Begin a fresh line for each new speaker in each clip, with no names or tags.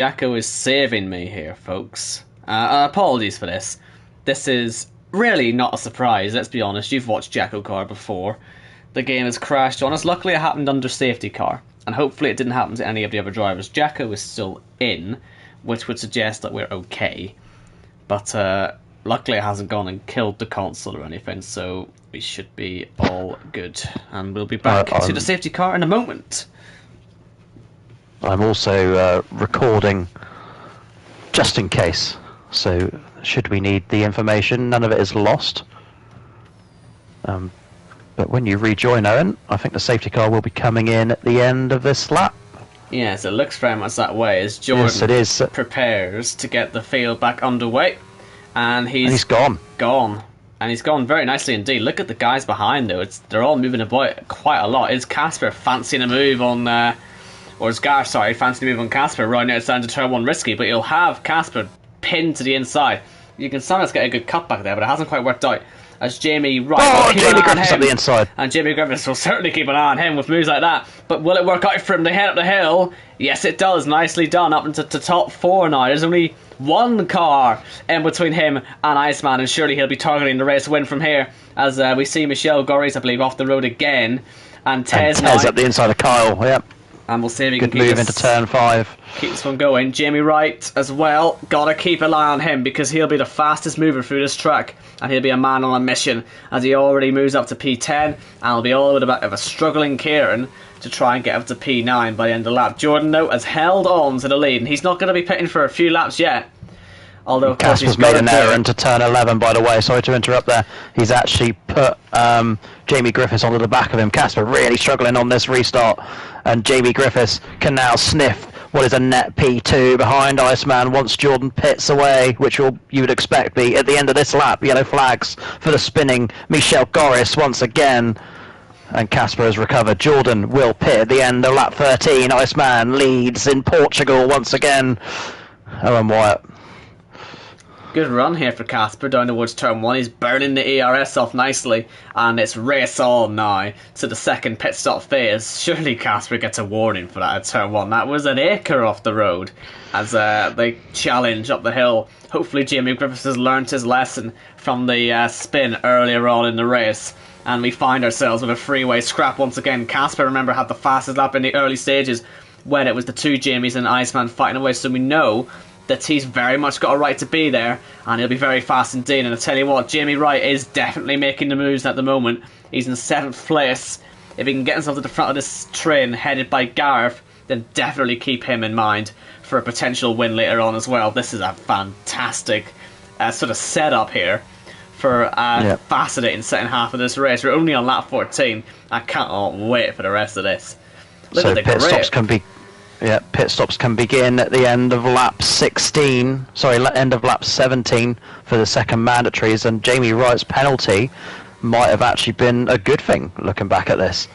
Jacko is saving me here, folks. Apologies for this. This is really not a surprise, let's be honest. You've watched JACKOCAR before. The game has crashed on us. Luckily, it happened under safety car, and hopefully it didn't happen to any of the other drivers. Jacko is still in, which would suggest that we're okay. But luckily it hasn't gone and killed the console or anything, so we should be all good. And we'll be back to the safety car in a moment.
I'm also recording just in case, so should we need the information, none of it is lost. But when you rejoin, Owen, I think the safety car will be coming in at the end of this lap.
Yes, it looks very much that way as Jordan prepares to get the field back underway. And he's gone. And he's gone very nicely indeed. Look at the guys behind, though. They're all moving about quite a lot. Is Casper fancying a move on... or is Gar, sorry, fancying a move on Casper, riding outside to turn one risky, but you'll have Casper pinned to the inside. You can sometimes get a good cutback there, but it hasn't quite worked out. As Jamie Wright
Jamie Griffiths up the inside.
And Jamie Griffiths will certainly keep an eye on him with moves like that. But will it work out for him to head up the hill? Yes, it does. Nicely done. Up into the top four now. There's only one car in between him and Iceman, and surely he'll be targeting the race win from here. As we see Michelle Goris, I believe, off the road again. And Tez
up the inside of Kyle, yep.
And we'll see if he can
keep move into turn 5.
Keep this one going. Jamie Wright as well. Gotta keep an eye on him because he'll be the fastest mover through this track. And he'll be a man on a mission as he already moves up to P10. And it'll be all about a struggling Kieran to try and get up to P9 by the end of the lap. Jordan, though, has held on to the lead. And he's not going to be pitting for a few laps yet. Although, of course, he's
made an error into turn 11, by the way. Sorry to interrupt there. He's actually put Jamie Griffiths onto the back of him. Casper really struggling on this restart. And Jamie Griffiths can now sniff what is a net P2 behind Iceman once Jordan pits away, which you would expect be at the end of this lap. Yellow flags for the spinning Michelle Goris once again. And Casper has recovered. Jordan will pit at the end of lap 13. Iceman leads in Portugal once again. Owen Wyatt.
Good run here for Casper down towards turn 1. He's burning the ERS off nicely, and it's race on now to the second pit stop phase. Surely Casper gets a warning for that at turn 1. That was an acre off the road as they challenge up the hill. Hopefully Jamie Griffiths has learnt his lesson from the spin earlier on in the race, and we find ourselves with a freeway scrap once again. Casper, remember, had the fastest lap in the early stages when it was the two Jamies and Iceman fighting away, so we know that he's very much got a right to be there, and he'll be very fast indeed. And I tell you what, Jamie Wright is definitely making the moves at the moment. He's in 7th place. If he can get himself to the front of this train headed by Gareth, then definitely keep him in mind for a potential win later on as well. This is a fantastic sort of setup here for a fascinating second half of this race. We're only on lap 14. I can't wait for the rest of this. Look at the
pit stops can be... Yeah, pit stops can begin at the end of lap 16. Sorry, end of lap 17 for the second mandatories, and Jamie Wright's penalty might have actually been a good thing looking back at this,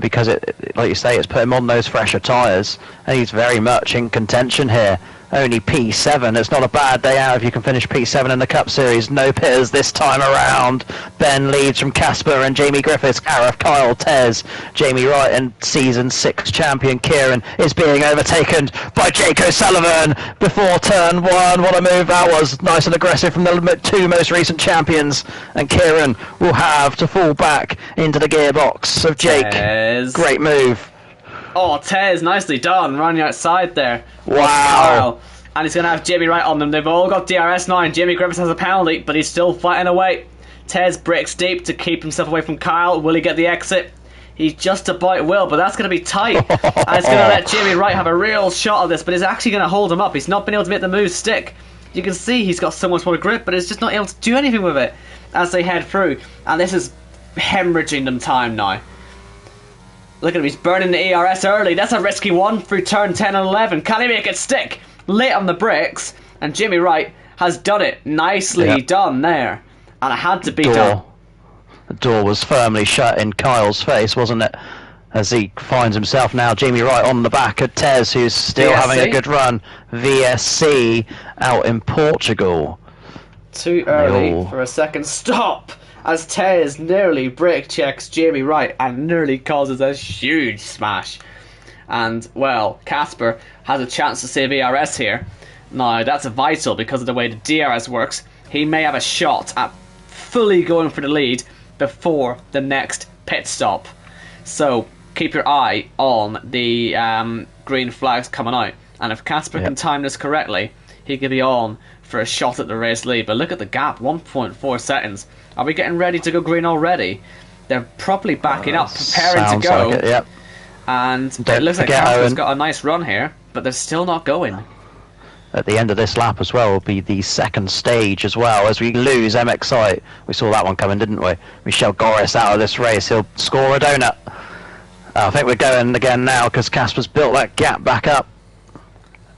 because it, like you say, it's put him on those fresher tyres, and he's very much in contention here. Only P7. It's not a bad day out if you can finish P7 in the Cup Series. No pitters this time around. Ben leads from Casper and Jamie Griffiths, Gareth, Kyle, Tez. Jamie Wright and season 6 champion Kieran is being overtaken by Jake O'Sullivan before turn 1. What a move that was. Nice and aggressive from the 2 most recent champions. And Kieran will have to fall back into the gearbox of Jake.
Tez.
Great move.
Oh, Tez, nicely done, running outside there.
Wow.
And he's going to have Jamie Wright on them. They've all got DRS now, and Jamie Griffiths has a penalty, but he's still fighting away. Tez breaks deep to keep himself away from Kyle. Will he get the exit? He just about will, but that's going to be tight. And it's going to let Jamie Wright have a real shot of this, but it's actually going to hold him up. He's not been able to make the move stick. You can see he's got so much more grip, but it's just not able to do anything with it as they head through. And this is hemorrhaging them time now. Look at him, he's burning the ERS early. That's a risky one through turn 10 and 11. Can he make it stick? Late on the brakes, and Jamie Wright has done it. Nicely done there. And it had to be done.
The door was firmly shut in Kyle's face, wasn't it? As he finds himself now, Jamie Wright on the back of Tez, who's still having a good run. VSC out in Portugal.
Too early for a second stop, as Tez nearly brake checks Jamie Wright and nearly causes a huge smash. And, well, Casper has a chance to save ERS here. Now, that's vital because of the way the DRS works. He may have a shot at fully going for the lead before the next pit stop. So, keep your eye on the green flags coming out. And if Casper can time this correctly, he could be on for a shot at the race lead. But look at the gap, 1.4 seconds. Are we getting ready to go green already? They're probably backing up, preparing to go.
Like it, yep.
And it looks like Casper's got a nice run here, but they're still not going.
At the end of this lap as well will be the second stage as well, as we lose MXI. We saw that one coming, didn't we? Michel Goris out of this race. He'll score a donut. I think we're going again now because Casper's built that gap back up.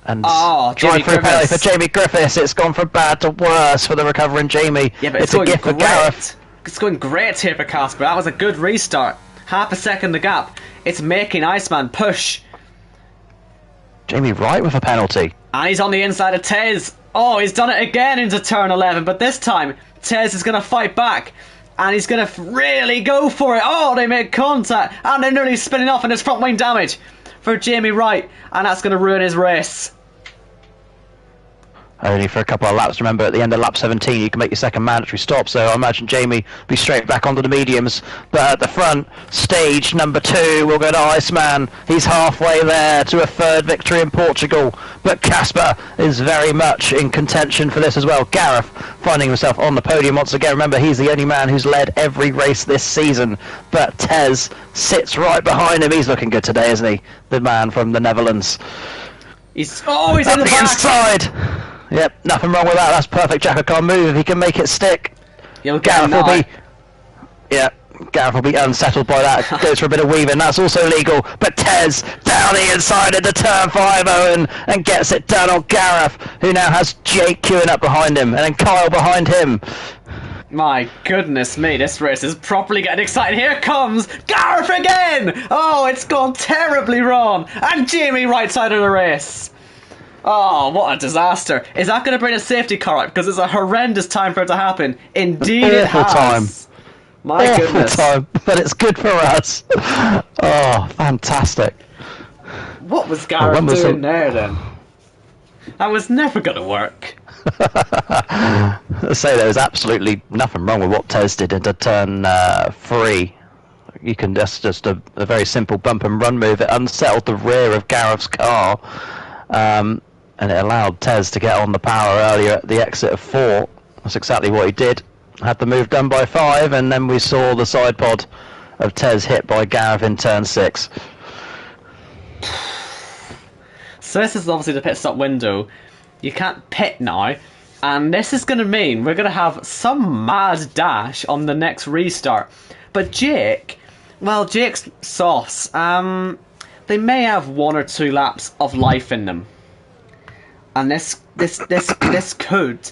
And drive through penalty for Jamie Griffiths. It's gone from bad to worse for the recovering Jamie.
Yeah, but it's a gift for Gareth. It's going great here for Casper. That was a good restart. Half a second the gap. It's making Iceman push.
Jamie Wright with a penalty.
And he's on the inside of Tez. Oh, he's done it again into turn 11. But this time, Tez is going to fight back. And he's going to really go for it. Oh, they make contact. And they're nearly spinning off, and there's front wing damage for Jamie Wright. And that's going to ruin his race.
Only for a couple of laps. Remember, at the end of lap 17, you can make your second mandatory stop. So I imagine Jamie will be straight back onto the mediums. But at the front, stage number 2 will go to Iceman. He's halfway there to a third victory in Portugal. But Casper is very much in contention for this as well. Gareth finding himself on the podium once again. Remember, he's the only man who's led every race this season. But Tez sits right behind him. He's looking good today, isn't he? The man from the Netherlands.
He's in the back.
Inside. Yep, nothing wrong with that. That's perfect JACKOCAR move if he can make it stick. Gareth will be unsettled by that. Goes for a bit of weaving. That's also legal. But Tez down the inside into turn 5, Owen, and gets it done on Gareth, who now has Jake queuing up behind him, and then Kyle behind him.
My goodness me, this race is properly getting exciting. Here comes Gareth again! Oh, it's gone terribly wrong. And Jamie right side of the race. Oh, what a disaster. Is that going to bring a safety car out? Because it's a horrendous time for it to happen. Indeed it has.
Time.
My goodness.
Time, but it's good for us. Oh, fantastic.
What was Gareth doing there then? That was never going to work.
I say there was absolutely nothing wrong with what Tez did into turn 3. You can just a very simple bump and run move. It unsettled the rear of Gareth's car. And it allowed Tez to get on the power earlier at the exit of 4. That's exactly what he did. Had the move done by 5, and then we saw the side pod of Tez hit by Gareth in turn 6.
So this is obviously the pit stop window. You can't pit now, and this is going to mean we're going to have some mad dash on the next restart. But Jake's softs. They may have 1 or 2 laps of life in them, and this could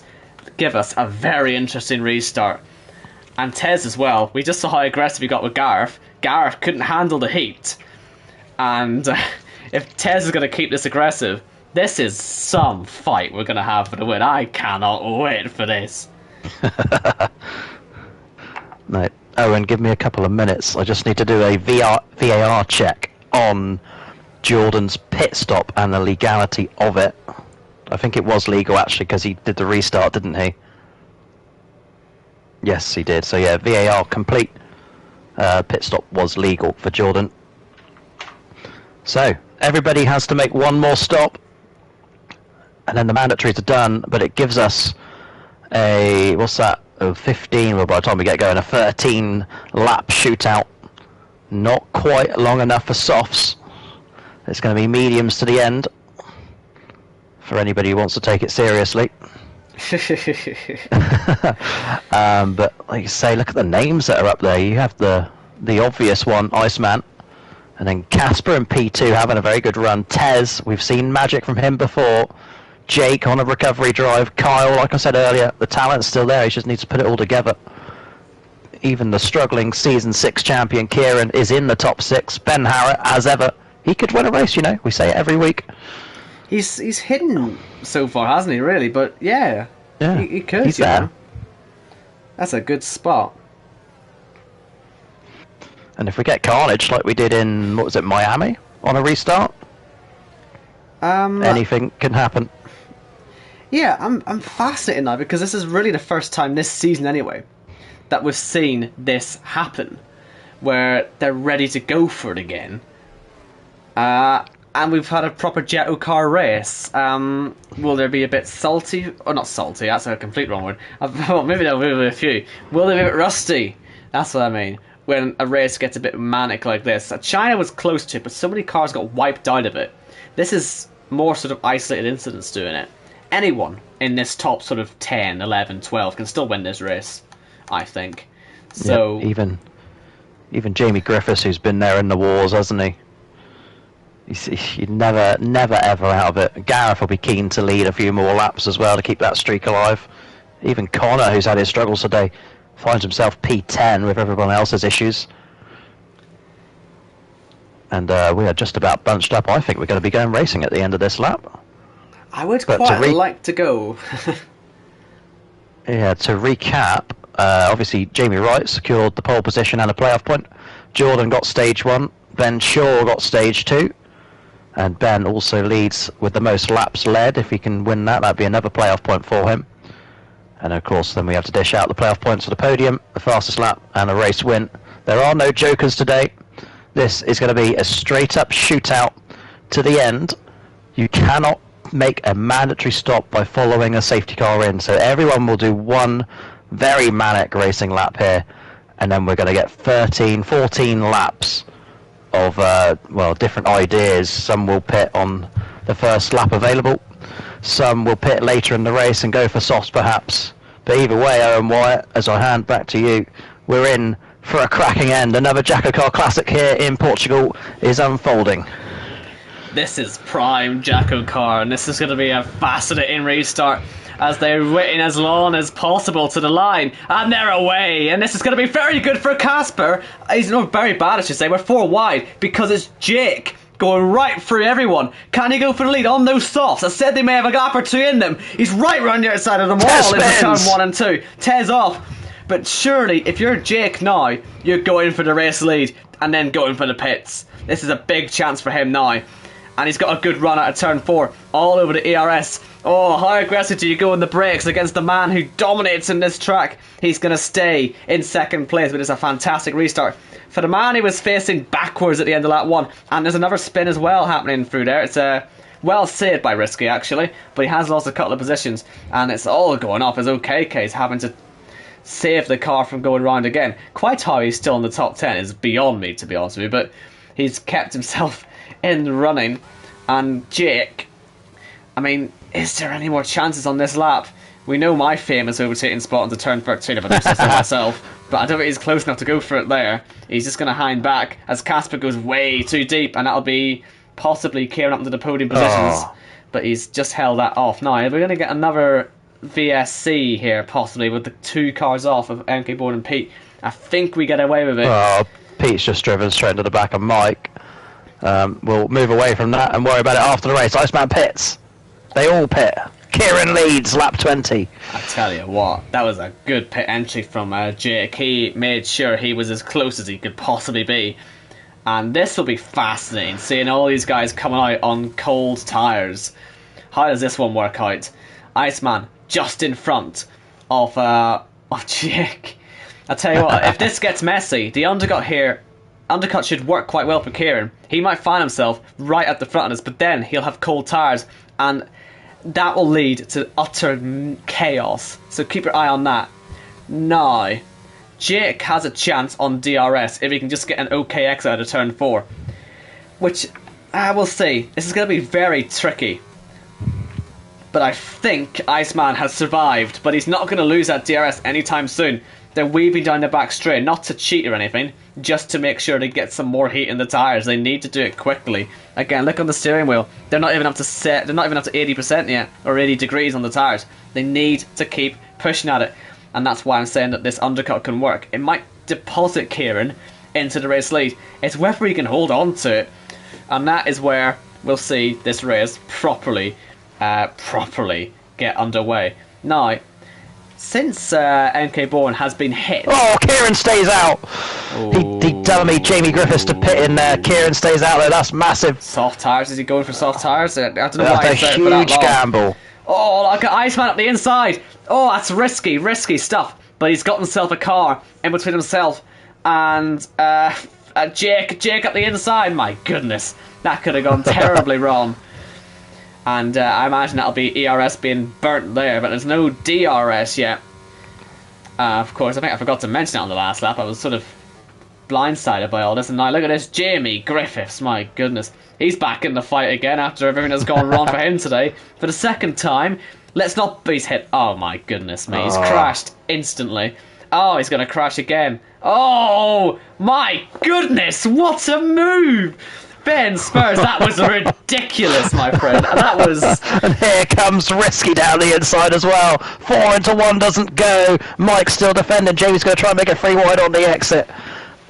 give us a very interesting restart. And Tez as well. We just saw how aggressive he got with Gareth. Gareth couldn't handle the heat, and if Tez is going to keep this aggressive, this is some fight we're going to have for the win. I cannot wait for this.
Right, Owen, give me a couple of minutes. I just need to do a VAR check on Jordan's pit stop and the legality of it. I think it was legal actually because he did the restart, didn't he? Yes, he did. So yeah, VAR complete. Pit stop was legal for Jordan. So everybody has to make one more stop, and then the mandatories are done. But it gives us a 15. Well, by the time we get going, a 13 lap shootout. Not quite long enough for softs. It's going to be mediums to the end for anybody who wants to take it seriously. But like you say, look at the names that are up there. You have the obvious one, Iceman, and then Casper and P2 having a very good run. Tez, we've seen magic from him before. Jake on a recovery drive. Kyle, like I said earlier, the talent's still there. He just needs to put it all together. Even the struggling season 6 champion Kieran is in the top 6. Ben Harrett, as ever, he could win a race. You know, we say it every week.
He's hidden so far, hasn't he? Really, but yeah, he could.
He's there.
That's a good spot.
And if we get carnage like we did in Miami on a restart. Anything can happen.
Yeah, I'm fascinated now because this is really the first time this season, anyway, that we've seen this happen, where they're ready to go for it again. And we've had a proper JACKOCAR race. Will there be a bit salty? Or not salty, that's a complete wrong word. Well, maybe there'll be a few. Will they be a bit rusty? That's what I mean. When a race gets a bit manic like this. China was close to it, but so many cars got wiped out of it. This is more sort of isolated incidents doing it. Anyone in this top sort of 10, 11, 12 can still win this race, I think. So
yeah, even Jamie Griffiths, who's been there in the wars, hasn't he? He's never ever out of it. Gareth will be keen to lead a few more laps as well to keep that streak alive. Even Connor, who's had his struggles today, finds himself P10 with everyone else's issues. And we are just about bunched up. I think we're going to be going racing at the end of this lap.
I would quite like to go.
Yeah, to recap, obviously Jamie Wright secured the pole position and a playoff point. Jordan got stage 1. Ben Shaw got stage 2. And Ben also leads with the most laps led. If he can win that, that'd be another playoff point for him. And of course, then we have to dish out the playoff points for the podium, the fastest lap, and a race win. There are no jokers today. This is going to be a straight-up shootout to the end. You cannot make a mandatory stop by following a safety car in. So everyone will do one very manic racing lap here. And then we're going to get 13, 14 laps of different ideas. Some will pit on the first lap available, some will pit later in the race and go for softs perhaps, but either way, Owen Wyatt, as I hand back to you, we're in for a cracking end. Another JACKOCAR Classic here in Portugal is unfolding.
This is prime JACKOCAR, and this is going to be a fascinating restart as they're waiting as long as possible to the line, and they're away. And this is going to be very good for Casper. He's not very bad, I should say. We're 4 wide because it's Jake going right through everyone. Can he go for the lead on those softs? I said they may have a gap or 2 in them. He's right round the outside of them all into turn 1 and 2. Tez off. But surely, if you're Jake now, you're going for the race lead and then going for the pits. This is a big chance for him now. And he's got a good run out of turn 4, all over the ERS. Oh, how aggressive do you go in the brakes against the man who dominates in this track? He's going to stay in second place, but it's a fantastic restart. For the man, he was facing backwards at the end of lap 1, and there's another spin as well happening through there. It's well saved by Risky, actually, but he has lost a couple of positions, and it's all going off as OKK's having to save the car from going round again. Quite how he's still in the top 10 is beyond me, to be honest with you, but he's kept himself in the running. And Jake, I mean, is there any more chances on this lap? We know my famous overtaking spot into turn 13 if I don't say so myself, but I don't think he's close enough to go for it there. He's just going to hang back as Casper goes way too deep, and that'll be possibly clearing up into the podium positions. But he's just held that off. Now, we're going to get another VSC here, possibly, with the 2 cars off of MK Bourne and Pete. I think we get away with it.
Oh, Pete's just driven straight into the back of Mike. We'll move away from that and worry about it after the race. Iceman pits. They all pit. Kieran leads lap 20.
I tell you what, that was a good pit entry from Jake. He made sure he was as close as he could possibly be. And this will be fascinating, seeing all these guys coming out on cold tyres. How does this one work out? Iceman just in front of Jake. I tell you what, if this gets messy, the undercut should work quite well for Kieran. He might find himself right at the front of us, but then he'll have cold tyres, and that will lead to utter chaos. So keep your eye on that. Now, Jake has a chance on DRS if he can just get an OK exit out of turn 4. Which, we'll see. This is going to be very tricky. But I think Iceman has survived, but he's not going to lose that DRS anytime soon. They're weaving down the back straight, not to cheat or anything, just to make sure they get some more heat in the tyres. They need to do it quickly. Again, look on the steering wheel. They're not even up to 80% yet, or 80 degrees on the tyres. They need to keep pushing at it, and that's why I'm saying that this undercut can work. It might deposit Kieran into the race lead. It's whether he can hold on to it, and that is where we'll see this race properly get underway. Now, since MK Bourne has been hit...
Oh, Kieran stays out! He dummy Jamie Griffiths to pit in there. Kieran stays out there. That's massive.
Soft tyres. Is he going for soft tyres? I don't know why
That's
he's
a
out for that
huge
long.
gamble.
Oh, like an Iceman up the inside. Oh, that's risky stuff. But he's got himself a car in between himself and Jake up the inside. My goodness, that could have gone terribly wrong. And I imagine that'll be ERS being burnt there, but there's no DRS yet. Of course, I think I forgot to mention it on the last lap. I was sort of blindsided by all this, and now look at this, Jamie Griffiths. My goodness, he's back in the fight again after everything has gone wrong for him today for the second time. Let's not. He's hit. Oh my goodness me, he's crashed instantly. Oh, he's gonna crash again. Oh my goodness, what a move! Ben Spurs, that was ridiculous, my friend. That was.
And here comes Risky down the inside as well. 4 into 1 doesn't go. Mike's still defending. Jamie's going to try and make it 3 wide on the exit.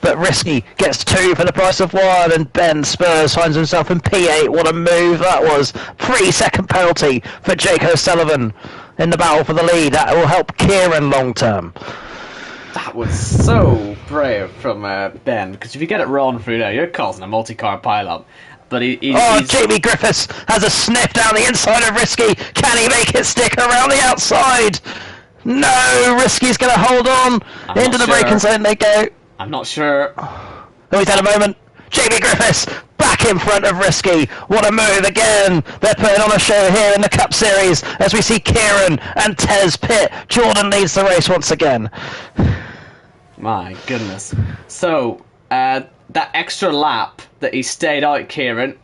But Risky gets 2 for the price of 1, and Ben Spurs finds himself in P8. What a move that was. 3-second penalty for Jake O'Sullivan in the battle for the lead. That will help Kieran long term.
That was so brave from Ben, because if you get it wrong through there, you're causing a multi-car pile-up. But he's
Jamie Griffiths has a sniff down the inside of Risky. Can he make it stick around the outside? No, Risky's going to hold on. Into the braking zone they go.
I'm not sure.
Oh, he's had a moment. Jamie Griffiths back in front of Risky. What a move again. They're putting on a show here in the Cup Series as we see Kieran and Tez pit. Jordan leads the race once again.
My goodness. So, that extra lap that he stayed out, Kieran,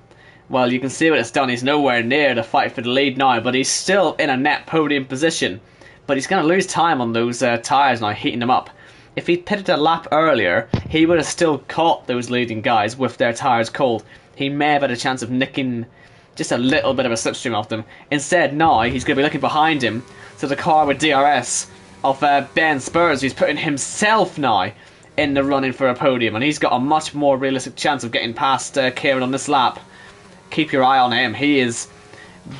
well, you can see what it's done. He's nowhere near the fight for the lead now, but he's still in a net podium position. But he's going to lose time on those tyres now, heating them up. If he'd pitted a lap earlier, he would have still caught those leading guys with their tyres cold. He may have had a chance of nicking just a little bit of a slipstream off them. Instead, now, he's going to be looking behind him, so the car with DRS of Ben Spurs, who's putting himself now in the running for a podium, and he's got a much more realistic chance of getting past Kieran on this lap. Keep your eye on him. He is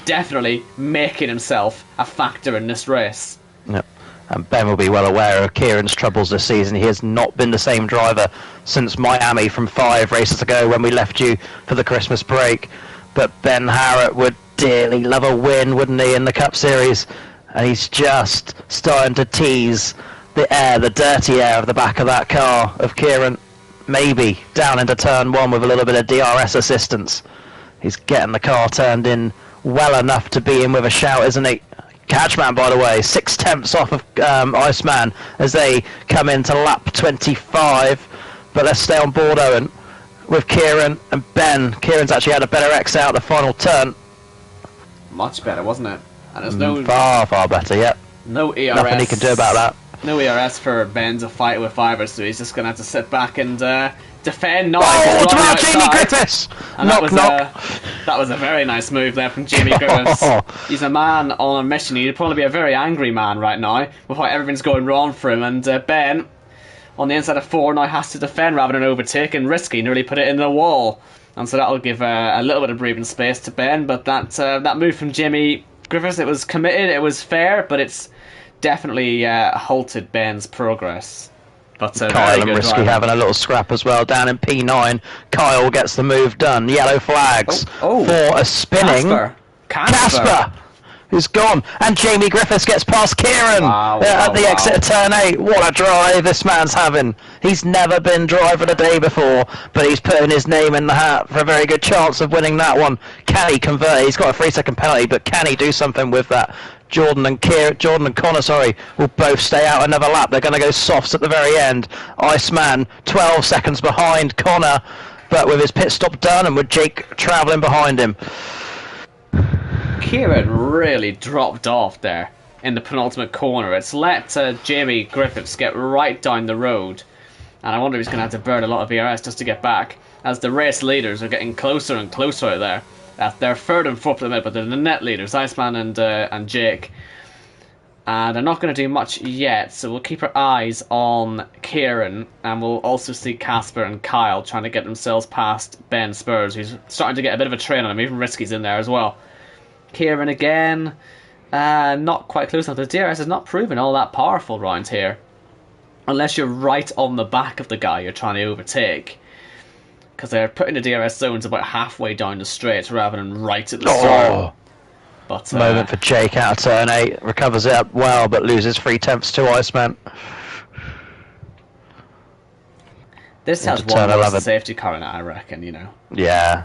definitely making himself a factor in this race.
Yep. And Ben will be well aware of Kieran's troubles this season. He has not been the same driver since Miami from 5 races ago when we left you for the Christmas break. But Ben Harrett would dearly love a win, wouldn't he, in the Cup Series? And he's just starting to tease the air, the dirty air of the back of that car of Kieran. Maybe down into turn 1 with a little bit of DRS assistance. He's getting the car turned in well enough to be in with a shout, isn't he? Catchman, by the way, 6/10 off of Iceman as they come into lap 25. But let's stay on board, Owen, with Kieran and Ben. Kieran's actually had a better X out the final turn.
Much better, wasn't it? And there's no
far better, yep.
No ERS.
Nothing he can do about that.
No ERS for Ben to fight with Fivers, so he's just going to have to sit back and defend. No,
to Jamie Griffiths!
And that was a very nice move there from Jamie Griffiths. He's a man on a mission. He'd probably be a very angry man right now with how everything's going wrong for him. And Ben, on the inside of 4, now has to defend rather than overtake, and Risky nearly put it in the wall. And so that'll give a little bit of breathing space to Ben. But that move from Jamie Griffiths, it was committed, it was fair, but it's definitely halted Ben's progress. But
Kyle and Risky having a little scrap as well down in P9. Kyle gets the move done. Yellow flags for a spinning Casper, who's gone, and Jamie Griffiths gets past Kieran at the exit of turn 8. What a drive this man's having. He's never been driver of the day before, but he's putting his name in the hat for a very good chance of winning that one. Can he convert? He's got a 3-second penalty, but can he do something with that? Jordan and Connor, will both stay out another lap. They're going to go softs at the very end. Iceman 12 seconds behind Connor, but with his pit stop done and with Jake travelling behind him.
Kieran really dropped off there in the penultimate corner. It's let Jamie Griffiths get right down the road, and I wonder if he's going to have to burn a lot of ERS just to get back, as the race leaders are getting closer and closer there. They're 3rd and 4th at the minute, but they're the net leaders, Iceman and Jake. And they're not going to do much yet, so we'll keep our eyes on Kieran, and we'll also see Casper and Kyle trying to get themselves past Ben Spurs, who's starting to get a bit of a train on him. Even Risky's in there as well. Kieran again, not quite close enough. The DRS is not proving all that powerful round here. unless you're right on the back of the guy you're trying to overtake. Because they're putting the DRS zones about halfway down the straight rather than right at the start. But
moment for Jake out of turn 8, recovers it up well, but loses 3/10 to Iceman.
This has one more safety car in it, I reckon, you know.
Yeah.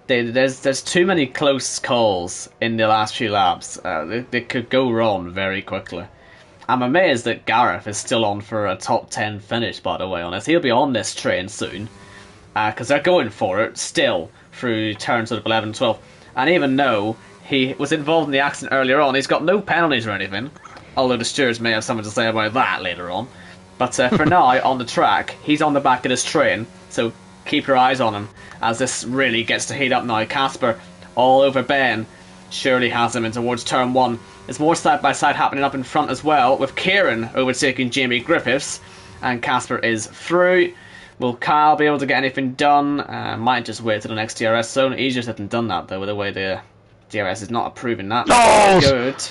There's too many close calls in the last few laps. They could go wrong very quickly. I'm amazed that Gareth is still on for a top 10 finish, by the way, on this. He'll be on this train soon. Because they're going for it still through turns sort of 11 and 12. And even though he was involved in the accident earlier on, he's got no penalties or anything. Although the stewards may have something to say about that later on. But for now, on the track, he's on the back of this train. So keep your eyes on him as this really gets to heat up now. Casper all over Ben. Surely has him in towards turn 1. There's more side-by-side happening up in front as well, with Kieran overtaking Jamie Griffiths. And Casper is through. Will Kyle be able to get anything done? Might just wait to the next DRS zone. Easier said than done that, though, with the way the DRS is not approving that.
Oh,
good.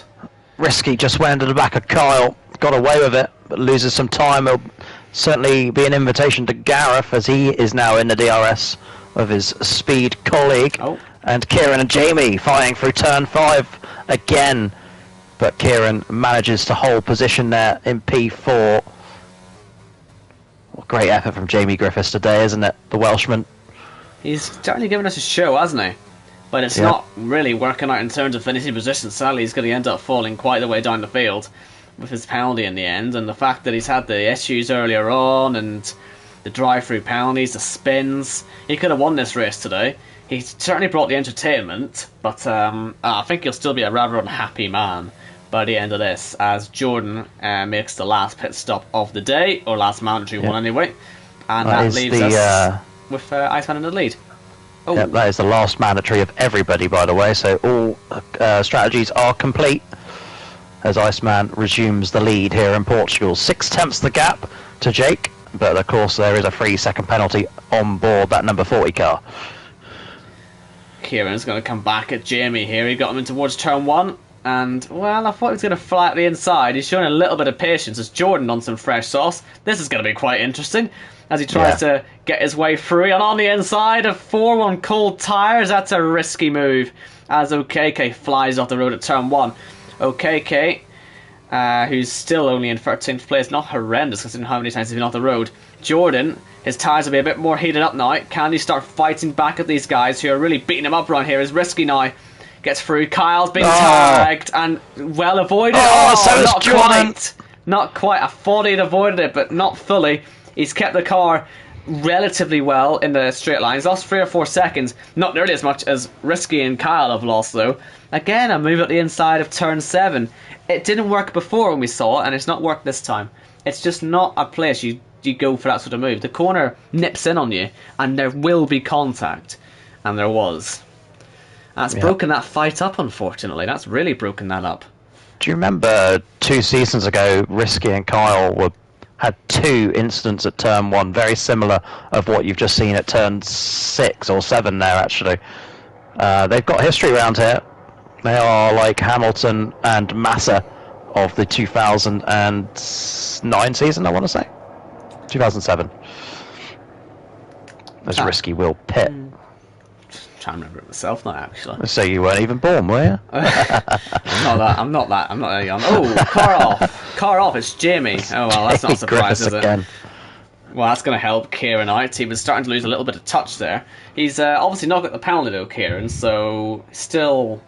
Risky just went to the back of Kyle. Got away with it, but loses some time. It'll certainly be an invitation to Gareth, as he is now in the DRS of his speed colleague.
Oh.
And Kieran and Jamie fighting through turn 5 again. But Kieran manages to hold position there in P4. What great effort from Jamie Griffiths today, isn't it? The Welshman.
He's certainly given us a show, hasn't he? But it's not really working out in terms of finishing position. Sadly, he's going to end up falling quite the way down the field with his penalty in the end. And the fact that he's had the issues earlier on and the drive-through penalties, the spins. He could have won this race today. He certainly brought the entertainment, but I think he'll still be a rather unhappy man by the end of this, as Jordan makes the last pit stop of the day, or last mandatory one anyway, and that leaves us with Iceman in the lead. Oh.
Yep, that is the last mandatory of everybody, by the way, so all strategies are complete as Iceman resumes the lead here in Portugal. 6/10 the gap to Jake, but of course there is a 3-second penalty on board that number 40 car.
Kieran's going to come back at Jamie here. He got him in towards turn 1. And, well, I thought he was going to fly out the inside. He's showing a little bit of patience as Jordan on some fresh sauce. This is going to be quite interesting as he tries to get his way through. And on the inside, a 4-1 cold tyres. That's a risky move as OKK flies off the road at turn 1. OKK, who's still only in 13th place. Not horrendous considering how many times he's been off the road. Jordan, his tyres will be a bit more heated up now. Can he start fighting back at these guys who are really beating him up around here? Is risky now. Gets through. Kyle's been tagged and well avoided.
So
not
Jordan.
quite. Not quite. I thought he'd avoided it, but not fully. He's kept the car relatively well in the straight line. He's lost 3 or 4 seconds. Not nearly as much as Risky and Kyle have lost, though. Again, a move at the inside of turn 7. It didn't work before when we saw it, and it's not worked this time. It's just not a place you go for that sort of move. The corner nips in on you, and there will be contact. And there was. That's broken that fight up, unfortunately. That's really broken that up.
Do you remember 2 seasons ago, Risky and Kyle had 2 incidents at turn 1, very similar of what you've just seen at turn 6 or 7 there, actually. They've got history around here. They are like Hamilton and Massa of the 2009 season, I want to say. 2007. As Risky will pit.
Trying to remember it myself now, actually.
So you weren't even born, were you?
I'm not that young. Oh, car off, it's Jamie. Oh well, that's not a surprise, is it? Again. Well, that's going to help Kieran out. He was starting to lose a little bit of touch there. He's obviously not got the penalty though, Kieran, so still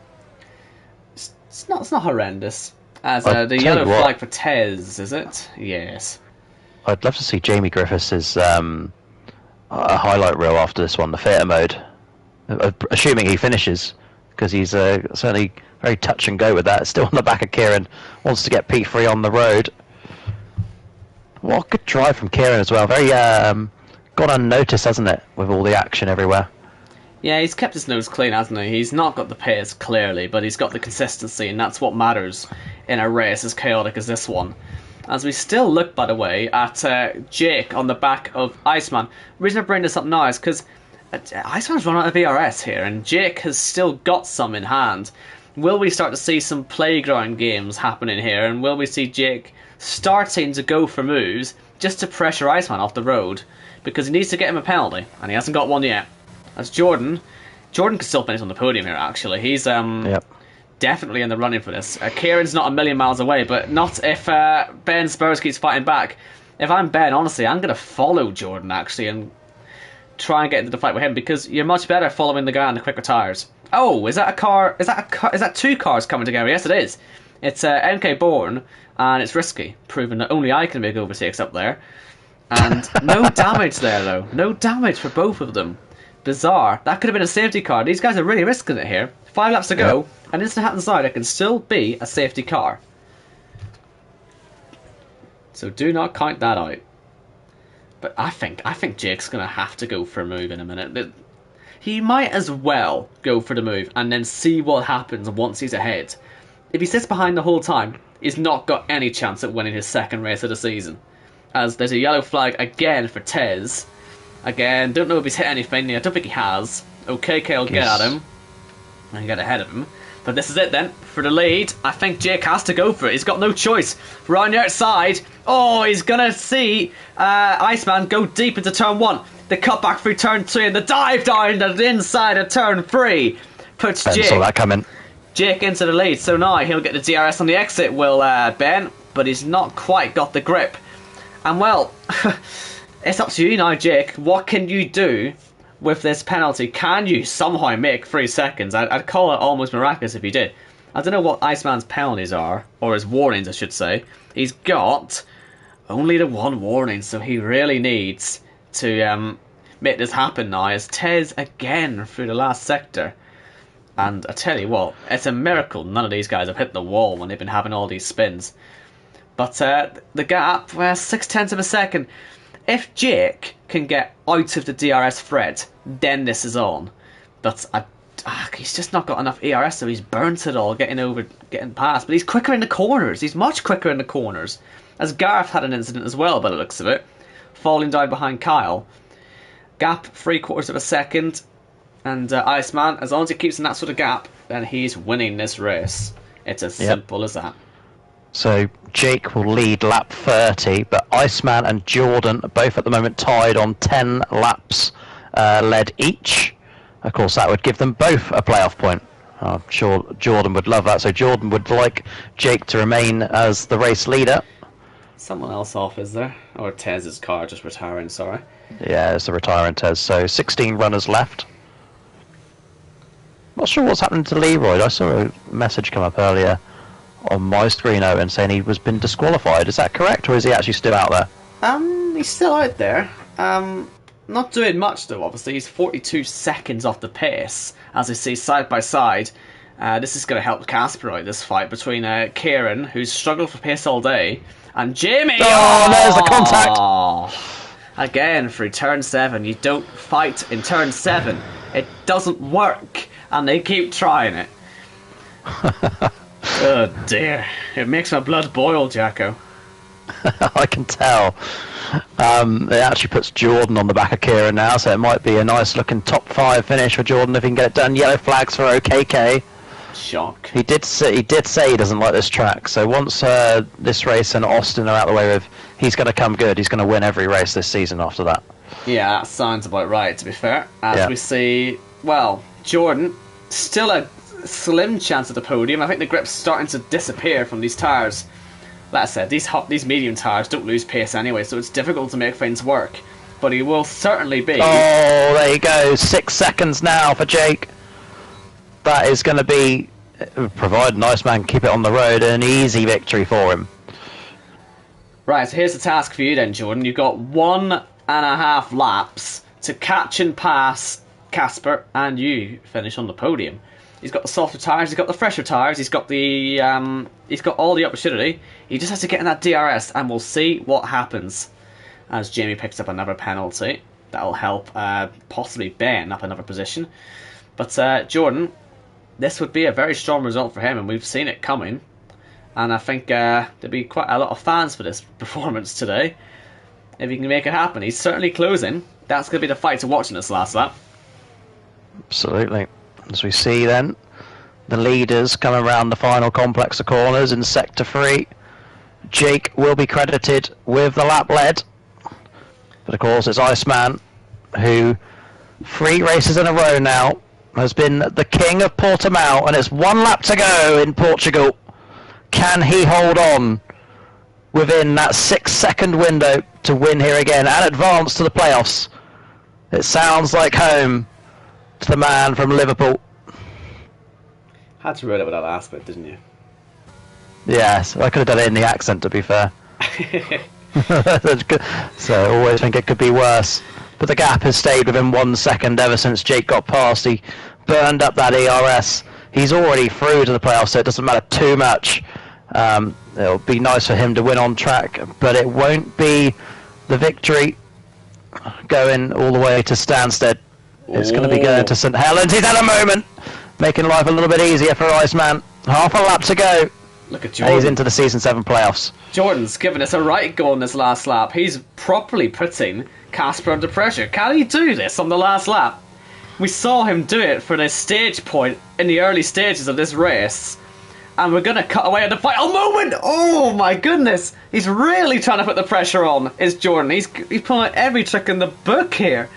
it's not horrendous. As the yellow flag for Tez, is it? Yes.
I'd love to see Jamie Griffiths' a highlight reel after this one, the theatre mode. Assuming he finishes, because he's certainly very touch and go with that. Still on the back of Kieran, wants to get P3 on the road. What a good drive from Kieran as well. Very gone unnoticed, hasn't it, with all the action everywhere.
Yeah, he's kept his nose clean, hasn't he? He's not got the pace, clearly, but he's got the consistency, and that's what matters in a race as chaotic as this one. As we still look, by the way, at Jake on the back of Iceman. The reason I bring this up now is because Iceman's run out of ERS here, and Jake has still got some in hand. Will we start to see some playground games happening here, and will we see Jake starting to go for moves just to pressure Iceman off the road? Because he needs to get him a penalty, and he hasn't got one yet. As Jordan can still finish on the podium here, actually. He's definitely in the running for this. Kieran's not a million miles away, but not if Ben Spurs keeps fighting back. If I'm Ben, honestly, I'm going to follow Jordan, actually, and try and get into the fight with him, because you're much better following the guy on the quicker tyres. Oh, is that a car? Is that two cars coming together? Yes, it is. It's MK Bourne, and it's risky, proving that only I can make overtakes up there. And no damage there, though. No damage for both of them. Bizarre. That could have been a safety car. These guys are really risking it here. 5 laps to go, and instant hat inside, it can still be a safety car. So do not count that out. But I think Jake's going to have to go for a move in a minute. He might as well go for the move and then see what happens once he's ahead. If he sits behind the whole time, he's not got any chance at winning his second race of the season. As there's a yellow flag again for Tez. Again, don't know if he's hit anything. I don't think he has. OKK will get at him and get ahead of him. But this is it then, for the lead. I think Jake has to go for it. He's got no choice. Right on the outside. Oh, he's going to see Iceman go deep into turn 1. The cutback through turn 2 and the dive down the inside of turn 3 puts
Ben saw that coming.
Jake into the lead. So now he'll get the DRS on the exit, will Ben. But he's not quite got the grip. And well, it's up to you now, Jake. What can you do with this penalty? Can you somehow make 3 seconds? I'd call it almost miraculous if you did. I don't know what Iceman's penalties are, or his warnings, I should say. He's got only the 1 warning, so he really needs to make this happen now. As Tez again through the last sector. And I tell you what, it's a miracle none of these guys have hit the wall when they've been having all these spins. But the gap, 0.6 of a second. If Jake can get out of the DRS thread, then this is on. But he's just not got enough ERS, so he's burnt it all, getting past. But he's quicker in the corners. He's much quicker in the corners. As Gareth had an incident as well, by the looks of it. Falling down behind Kyle. Gap, 0.75 of a second. And Iceman, as long as he keeps in that sort of gap, then he's winning this race. It's as simple as that.
So Jake will lead lap 30, but Iceman and Jordan are both at the moment tied on 10 laps led each. Of course, that would give them both a playoff point. I'm sure Jordan would love that. So Jordan would like Jake to remain as the race leader.
Someone else off, is there? Or Tez's car just retiring, sorry.
Yeah, it's the retiring Tez. So 16 runners left. Not sure what's happening to Leroy. I saw a message come up earlier on my screen, Owen, saying he was been disqualified. Is that correct, or is he actually still out there?
He's still out there. Not doing much though, obviously. He's 42 seconds off the pace, as we see side by side. This is going to help Casper out, this fight between Kieran, who's struggled for pace all day, and Jamie!
Oh, there's the contact!
Again, through turn 7. You don't fight in turn 7. It doesn't work, and they keep trying it. Oh dear, it makes my blood boil, Jacko.
I can tell. It actually puts Jordan on the back of Kieran now, so it might be a nice looking top 5 finish for Jordan if he can get it done. Yellow flags for OKK.
Shock.
He did say he doesn't like this track, so once this race and Austin are out of the way with, he's going to come good. He's going to win every race this season after that.
Yeah, that sounds about right, to be fair. As we see, well, Jordan, still a slim chance at the podium. I think the grip's starting to disappear from these tyres. Like I said, these medium tyres don't lose pace anyway, so it's difficult to make things work. But he will certainly be...
Oh, there you go. 6 seconds now for Jake. That is going to be, provided Iceman keep it on the road, an easy victory for him.
Right, so here's the task for you then, Jordan. You've got 1.5 laps to catch and pass Casper, and you finish on the podium. He's got the softer tyres, he's got the fresher tyres, he's got all the opportunity. He just has to get in that DRS, and we'll see what happens. As Jamie picks up another penalty, that'll help possibly Ben up another position. But Jordan, this would be a very strong result for him, and we've seen it coming. And I think there'll be quite a lot of fans for this performance today. If he can make it happen, he's certainly closing. That's going to be the fight to watch in this last lap.
Absolutely. As we see then, The leaders come around the final complex of corners in Sector 3. Jake will be credited with the lap lead. But of course, it's Iceman, who 3 races in a row now has been the king of Portimao, and it's 1 lap to go in Portugal. Can he hold on within that 6-second window to win here again and advance to the playoffs? It sounds like home to the man from Liverpool.
Had to read it with that last bit, didn't you?
Yes, I could have done it in the accent, to be fair. So I always think it could be worse. But the gap has stayed within 1 second ever since Jake got past. He burned up that ERS. He's already through to the playoffs, so it doesn't matter too much. It'll be nice for him to win on track, but it won't be the victory going all the way to Stansted. It's going to be going to St Helens. He's had a moment, making life a little bit easier for Iceman. Half a lap to go.
Look at Jordan.
He's into the Season 7 playoffs.
Jordan's given us a right go on this last lap. He's properly putting Casper under pressure. Can he do this on the last lap? We saw him do it for the stage point in the early stages of this race. And we're going to cut away at the final moment. Oh my goodness. He's really trying to put the pressure on, is Jordan. He's pulling out every trick in the book here.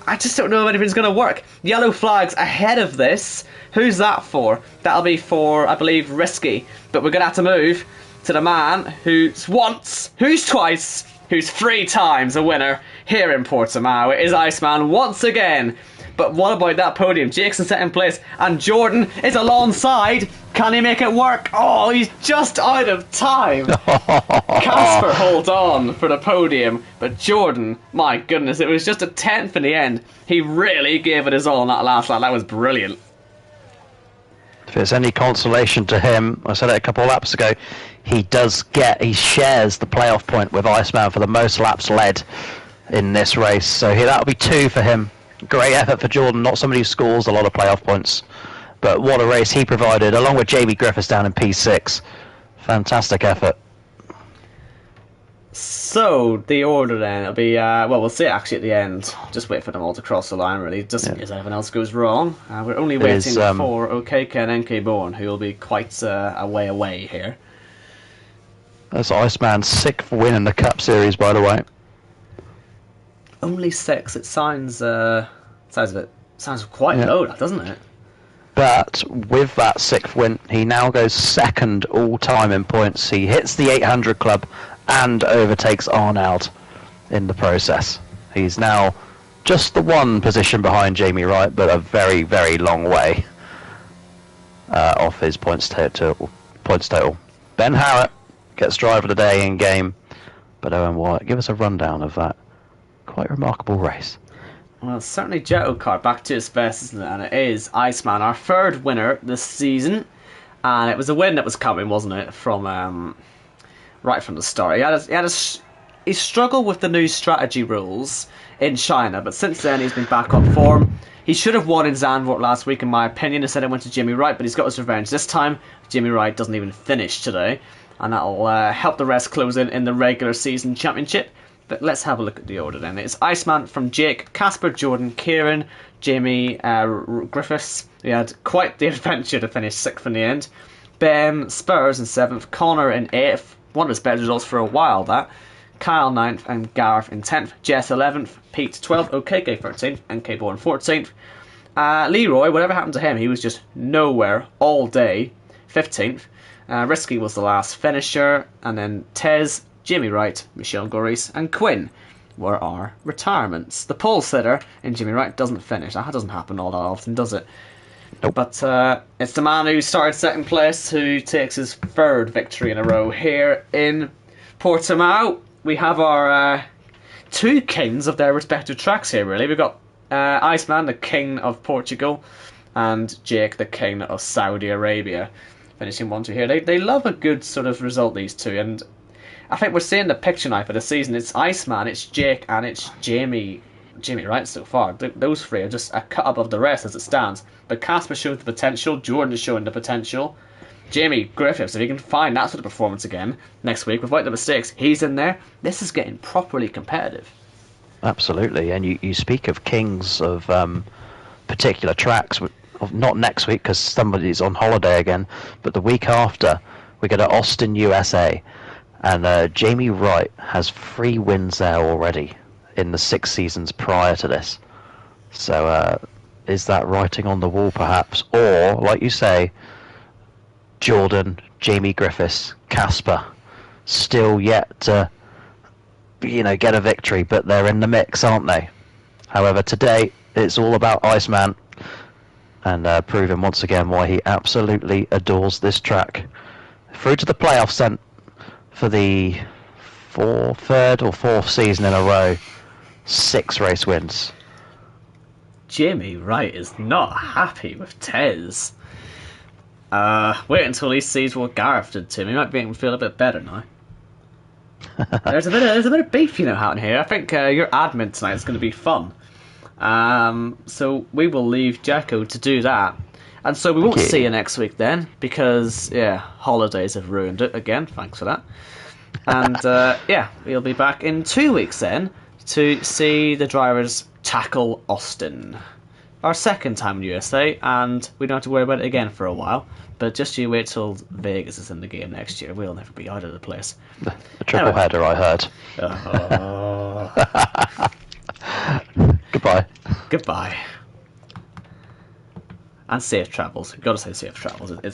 I just don't know if anything's going to work. Yellow flags ahead of this. Who's that for? That'll be for, I believe, Risky. But we're going to have to move to the man who's once, who's twice, who's 3 times a winner here in Portimao. It is Iceman once again. But what about that podium? Jake's in second place and Jordan is alongside. Can he make it work? Oh, he's just out of time. Casper holds on for the podium, but Jordan, my goodness, it was just a 10th in the end. He really gave it his all on that last lap. That was brilliant.
If it's any consolation to him, I said it a couple of laps ago, he shares the playoff point with Iceman for the most laps led in this race. So that'll be 2 for him. Great effort for Jordan, not somebody who scores a lot of playoff points. But what a race he provided, along with Jamie Griffiths down in P6. Fantastic effort.
So, the order then, it'll be, well, we'll see it actually at the end. Just wait for them all to cross the line, really, just in case anything else goes wrong. We're only waiting for OKK and NK Bourne, who will be quite a way away here.
That's Iceman's 6th win in the Cup Series, by the way.
Only 6. It sounds quite low, doesn't it?
But with that 6th win, he now goes 2nd all-time in points. He hits the 800 club and overtakes Arnold in the process. He's now just the 1 position behind Jamie Wright, but a very, very long way off his points total. Ben Harrett gets driver of the day in game, but Owen Wyatt, give us a rundown of that quite remarkable race.
Well, certainly JACKOCAR back to its best, isn't it? And it is Iceman, our 3rd winner this season. And it was a win that was coming, wasn't it? From right from the start. He struggled with the new strategy rules in China, but since then he's been back on form. He should have won in Zandvoort last week, in my opinion. Instead it went to Jimmy Wright, but he's got his revenge this time. Jimmy Wright doesn't even finish today, and that'll help the rest close in the regular season championship. But let's have a look at the order then. It's Iceman from Jake, Casper, Jordan, Kieran, Jamie, Griffiths. We had quite the adventure to finish 6th in the end. Ben, Spurs in 7th, Connor in 8th. One of his better results for a while, that. Kyle 9th and Gareth in 10th. Jess 11th, Pete 12th, OKK 13th, and K-Born 14th. Leroy, whatever happened to him, he was just nowhere all day, 15th. Risky was the last finisher, and then Tez, Jimmy Wright, Michelle Goris, and Quinn were our retirements. The pole sitter in Jimmy Wright doesn't finish. That doesn't happen all that often, does it?
Nope.
But it's the man who started 2nd place who takes his 3rd victory in a row here in Portimao. We have our 2 kings of their respective tracks here, really. We've got Iceman, the king of Portugal, and Jake, the king of Saudi Arabia, finishing 1-2 here. They love a good sort of result, these two, and I think we're seeing the picture now for the season. It's Iceman, it's Jake, and it's Jamie Wright so far. Those 3 are just a cut above the rest as it stands. But Casper showed the potential, Jordan is showing the potential. Jamie Griffiths, if he can find that sort of performance again next week without the mistakes, he's in there. This is getting properly competitive.
Absolutely, and you speak of kings of particular tracks. not next week because somebody's on holiday again, but the week after we go to Austin, USA, and Jamie Wright has 3 wins there already in the 6 seasons prior to this. So is that writing on the wall perhaps? Or, like you say, Jordan, Jamie Griffiths, Casper, still yet to, get a victory, but they're in the mix, aren't they? However, today it's all about Iceman, and proving once again why he absolutely adores this track. Through to the playoffs then for the third or fourth season in a row, 6 race wins.
Jamie Wright is not happy with Tez. Wait until he sees what Gareth did to him. He might make him feel a bit better now. There's a bit of beef, happening here. I think your admin tonight is going to be fun. So we will leave Jacko to do that. And so we won't see you next week then, because, holidays have ruined it again. Thanks for that. And, we'll be back in 2 weeks then to see the drivers tackle Austin. Our second time in USA, and we don't have to worry about it again for a while. But just you wait till Vegas is in the game next year. We'll never be out of the place.
The triple header, I heard. Goodbye.
Goodbye. And safe travels. You've got to say safe travels. It's